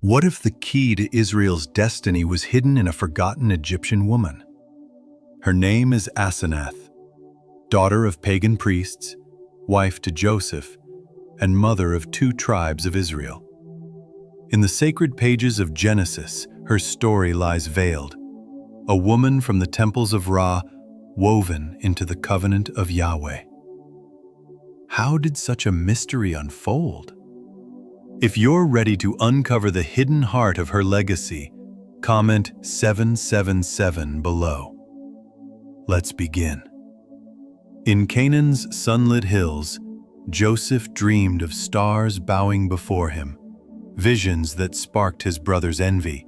What if the key to Israel's destiny was hidden in a forgotten Egyptian woman? Her name is Asenath, daughter of pagan priests, wife to Joseph, and mother of 2 tribes of Israel. In the sacred pages of Genesis, her story lies veiled, a woman from the temples of Ra woven into the covenant of Yahweh. How did such a mystery unfold? If you're ready to uncover the hidden heart of her legacy, comment 777 below. Let's begin. In Canaan's sunlit hills, Joseph dreamed of stars bowing before him, visions that sparked his brother's envy.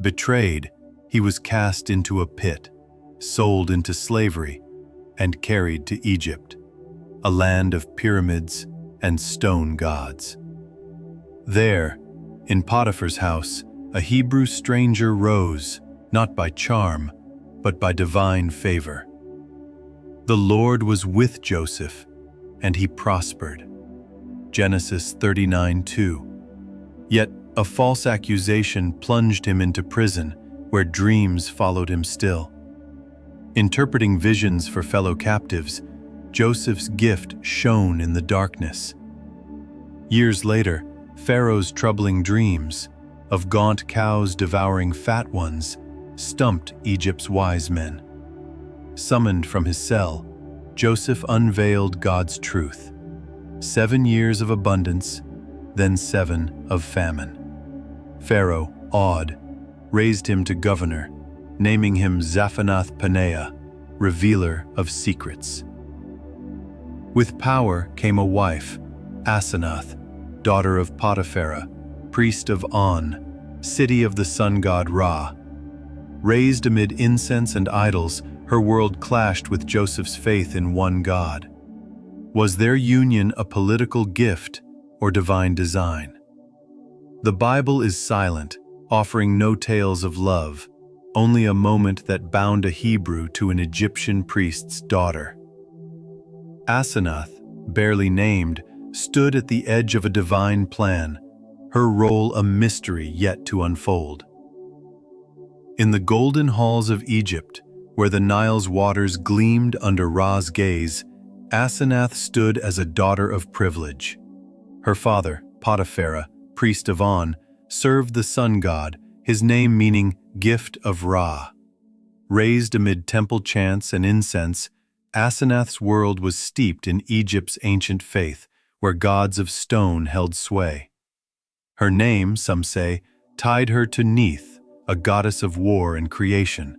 Betrayed, he was cast into a pit, sold into slavery, and carried to Egypt, a land of pyramids and stone gods. There, in Potiphar's house, a Hebrew stranger rose, not by charm, but by divine favor. The Lord was with Joseph, and he prospered. Genesis 39:2. Yet a false accusation plunged him into prison, where dreams followed him still. Interpreting visions for fellow captives, Joseph's gift shone in the darkness. Years later, Pharaoh's troubling dreams of gaunt cows devouring fat ones stumped Egypt's wise men. Summoned from his cell, Joseph unveiled God's truth. 7 years of abundance, then 7 of famine. Pharaoh, awed, raised him to governor, naming him Zaphanath-Paneah, revealer of secrets. With power came a wife, Asenath, daughter of Potiphar, priest of On, city of the sun god Ra. Raised amid incense and idols, her world clashed with Joseph's faith in one God. Was their union a political gift or divine design? The Bible is silent, offering no tales of love, only a moment that bound a Hebrew to an Egyptian priest's daughter. Asenath, barely named, stood at the edge of a divine plan, her role a mystery yet to unfold. In the golden halls of Egypt, where the Nile's waters gleamed under Ra's gaze, Asenath stood as a daughter of privilege. Her father, Potiphar, priest of On, served the sun god, his name meaning gift of Ra. Raised amid temple chants and incense, Asenath's world was steeped in Egypt's ancient faith, where gods of stone held sway. Her name, some say, tied her to Neith, a goddess of war and creation.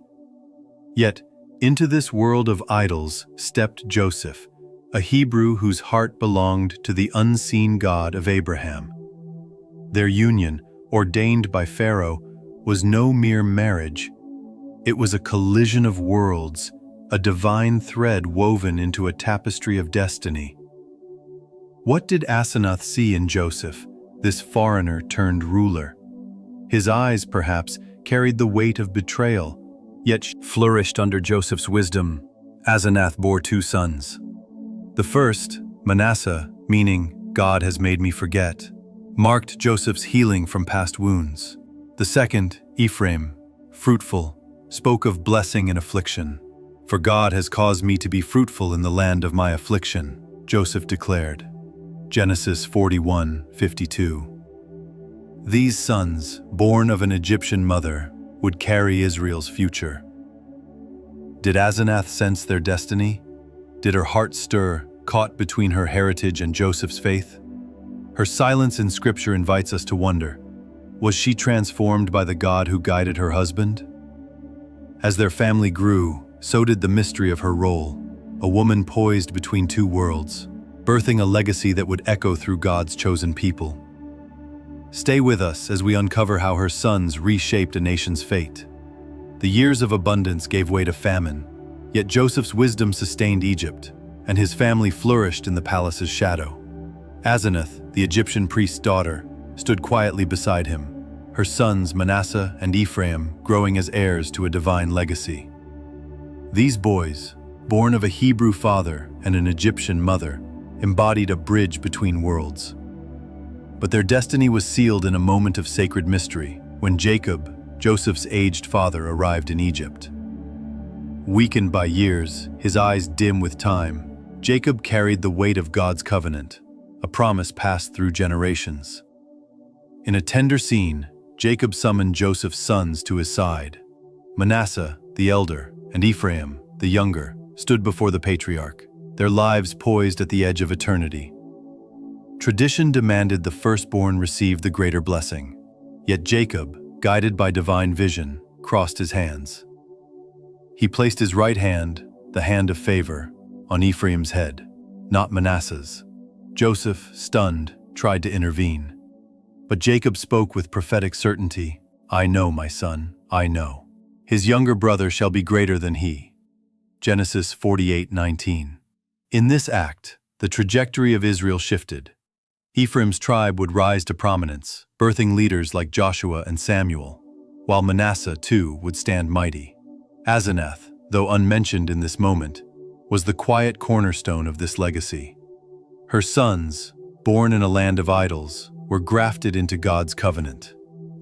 Yet, into this world of idols stepped Joseph, a Hebrew whose heart belonged to the unseen God of Abraham. Their union, ordained by Pharaoh, was no mere marriage. It was a collision of worlds, a divine thread woven into a tapestry of destiny. What did Asenath see in Joseph, this foreigner turned ruler? His eyes, perhaps, carried the weight of betrayal, yet flourished under Joseph's wisdom. Asenath bore 2 sons. The first, Manasseh, meaning God has made me forget, marked Joseph's healing from past wounds. The second, Ephraim, fruitful, spoke of blessing in affliction. For God has caused me to be fruitful in the land of my affliction, Joseph declared. Genesis 41:52. These sons, born of an Egyptian mother, would carry Israel's future. Did Asenath sense their destiny? Did her heart stir, caught between her heritage and Joseph's faith? Her silence in Scripture invites us to wonder, was she transformed by the God who guided her husband? As their family grew, so did the mystery of her role, a woman poised between 2 worlds, birthing a legacy that would echo through God's chosen people. Stay with us as we uncover how her sons reshaped a nation's fate. The years of abundance gave way to famine, yet Joseph's wisdom sustained Egypt, and his family flourished in the palace's shadow. Asenath, the Egyptian priest's daughter, stood quietly beside him, her sons Manasseh and Ephraim growing as heirs to a divine legacy. These boys, born of a Hebrew father and an Egyptian mother, embodied a bridge between worlds. But their destiny was sealed in a moment of sacred mystery when Jacob, Joseph's aged father, arrived in Egypt. Weakened by years, his eyes dim with time, Jacob carried the weight of God's covenant, a promise passed through generations. In a tender scene, Jacob summoned Joseph's sons to his side. Manasseh, the elder, and Ephraim, the younger, stood before the patriarch, their lives poised at the edge of eternity. Tradition demanded the firstborn receive the greater blessing, yet Jacob, guided by divine vision, crossed his hands. He placed his right hand, the hand of favor, on Ephraim's head, not Manasseh's. Joseph, stunned, tried to intervene. But Jacob spoke with prophetic certainty, "I know, my son, I know. His younger brother shall be greater than he." Genesis 48:19. In this act, the trajectory of Israel shifted. Ephraim's tribe would rise to prominence, birthing leaders like Joshua and Samuel, while Manasseh, too, would stand mighty. Asenath, though unmentioned in this moment, was the quiet cornerstone of this legacy. Her sons, born in a land of idols, were grafted into God's covenant,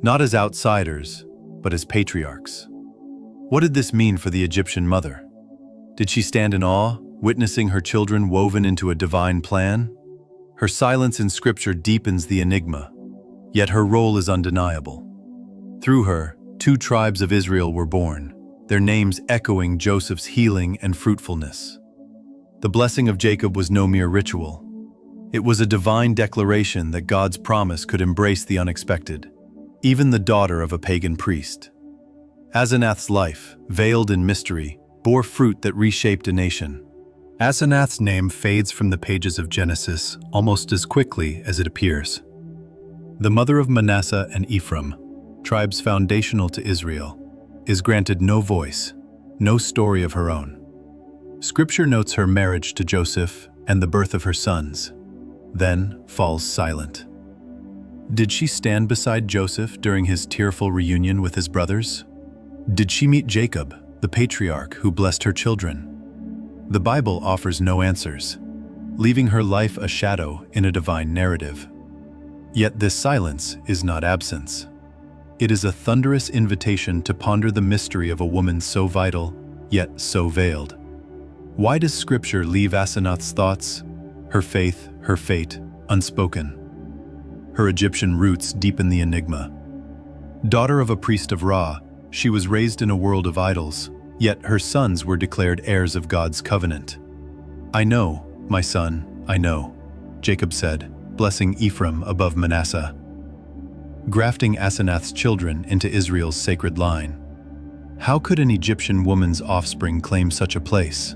not as outsiders, but as patriarchs. What did this mean for the Egyptian mother? Did she stand in awe, witnessing her children woven into a divine plan? Her silence in Scripture deepens the enigma, yet her role is undeniable. Through her, 2 tribes of Israel were born, their names echoing Joseph's healing and fruitfulness. The blessing of Jacob was no mere ritual. It was a divine declaration that God's promise could embrace the unexpected, even the daughter of a pagan priest. Asenath's life, veiled in mystery, bore fruit that reshaped a nation. Asenath's name fades from the pages of Genesis almost as quickly as it appears. The mother of Manasseh and Ephraim, tribes foundational to Israel, is granted no voice, no story of her own. Scripture notes her marriage to Joseph and the birth of her sons, then falls silent. Did she stand beside Joseph during his tearful reunion with his brothers? Did she meet Jacob, the patriarch who blessed her children? The Bible offers no answers, leaving her life a shadow in a divine narrative. Yet this silence is not absence. It is a thunderous invitation to ponder the mystery of a woman so vital, yet so veiled. Why does Scripture leave Asenath's thoughts, her faith, her fate, unspoken? Her Egyptian roots deepen the enigma. Daughter of a priest of Ra, she was raised in a world of idols, yet her sons were declared heirs of God's covenant. "I know, my son, I know," Jacob said, blessing Ephraim above Manasseh, grafting Asenath's children into Israel's sacred line. How could an Egyptian woman's offspring claim such a place?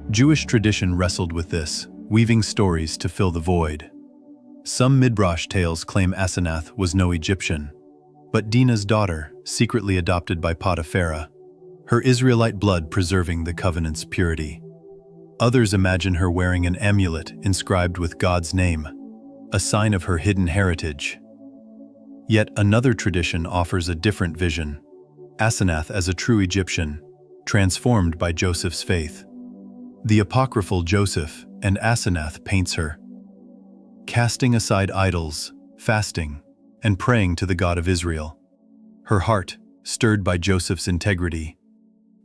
Jewish tradition wrestled with this, weaving stories to fill the void. Some Midrash tales claim Asenath was no Egyptian, but Dinah's daughter, secretly adopted by Potipharah, her Israelite blood preserving the covenant's purity. Others imagine her wearing an amulet inscribed with God's name, a sign of her hidden heritage. Yet another tradition offers a different vision, Asenath as a true Egyptian, transformed by Joseph's faith. The apocryphal Joseph and Asenath paints her, casting aside idols, fasting, and praying to the God of Israel. Her heart, stirred by Joseph's integrity,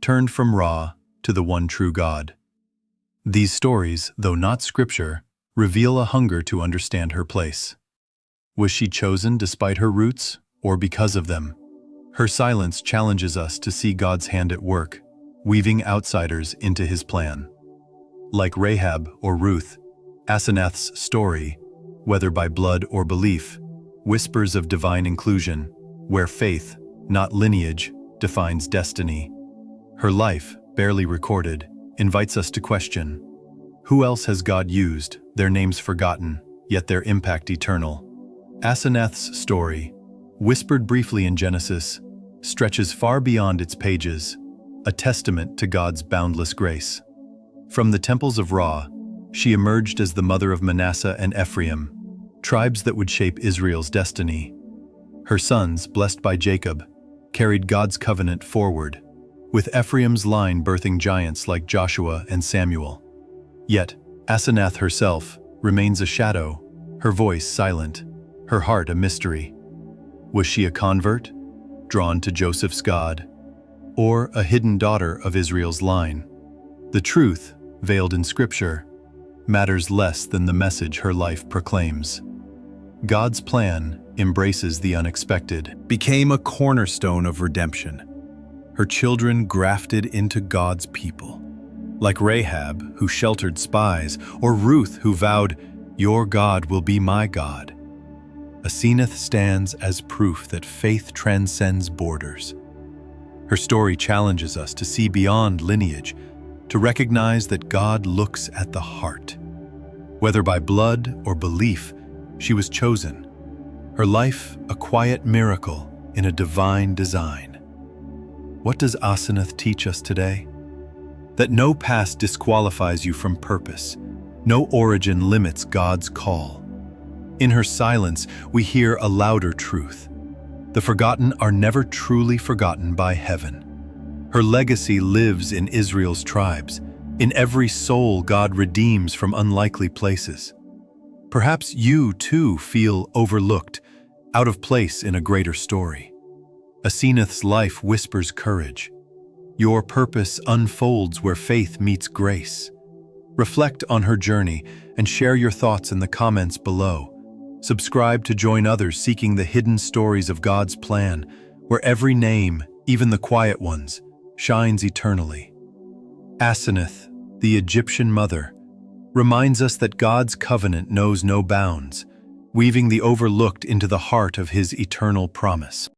turned from Ra to the one true God. These stories, though not scripture, reveal a hunger to understand her place. Was she chosen despite her roots, or because of them? Her silence challenges us to see God's hand at work, weaving outsiders into his plan. Like Rahab or Ruth, Asenath's story, whether by blood or belief, whispers of divine inclusion, where faith, not lineage, defines destiny. Her life, barely recorded, invites us to question, who else has God used, their names forgotten, yet their impact eternal? Asenath's story, whispered briefly in Genesis, stretches far beyond its pages, a testament to God's boundless grace. From the temples of Ra, she emerged as the mother of Manasseh and Ephraim, tribes that would shape Israel's destiny. Her sons, blessed by Jacob, carried God's covenant forward, with Ephraim's line birthing giants like Joshua and Samuel. Yet, Asenath herself remains a shadow, her voice silent, her heart a mystery. Was she a convert, drawn to Joseph's God, or a hidden daughter of Israel's line? The truth, veiled in Scripture, matters less than the message her life proclaims. God's plan embraces the unexpected, became a cornerstone of redemption. Her children grafted into God's people. Like Rahab, who sheltered spies, or Ruth, who vowed, "Your God will be my God." Asenath stands as proof that faith transcends borders. Her story challenges us to see beyond lineage, to recognize that God looks at the heart. Whether by blood or belief, she was chosen. Her life a quiet miracle in a divine design. What does Asenath teach us today? That no past disqualifies you from purpose. No origin limits God's call. In her silence, we hear a louder truth. The forgotten are never truly forgotten by heaven. Her legacy lives in Israel's tribes. In every soul God redeems from unlikely places. Perhaps you, too, feel overlooked, out of place in a greater story. Asenath's life whispers courage. Your purpose unfolds where faith meets grace. Reflect on her journey and share your thoughts in the comments below. Subscribe to join others seeking the hidden stories of God's plan, where every name, even the quiet ones, shines eternally. Asenath, the Egyptian mother, reminds us that God's covenant knows no bounds, weaving the overlooked into the heart of His eternal promise.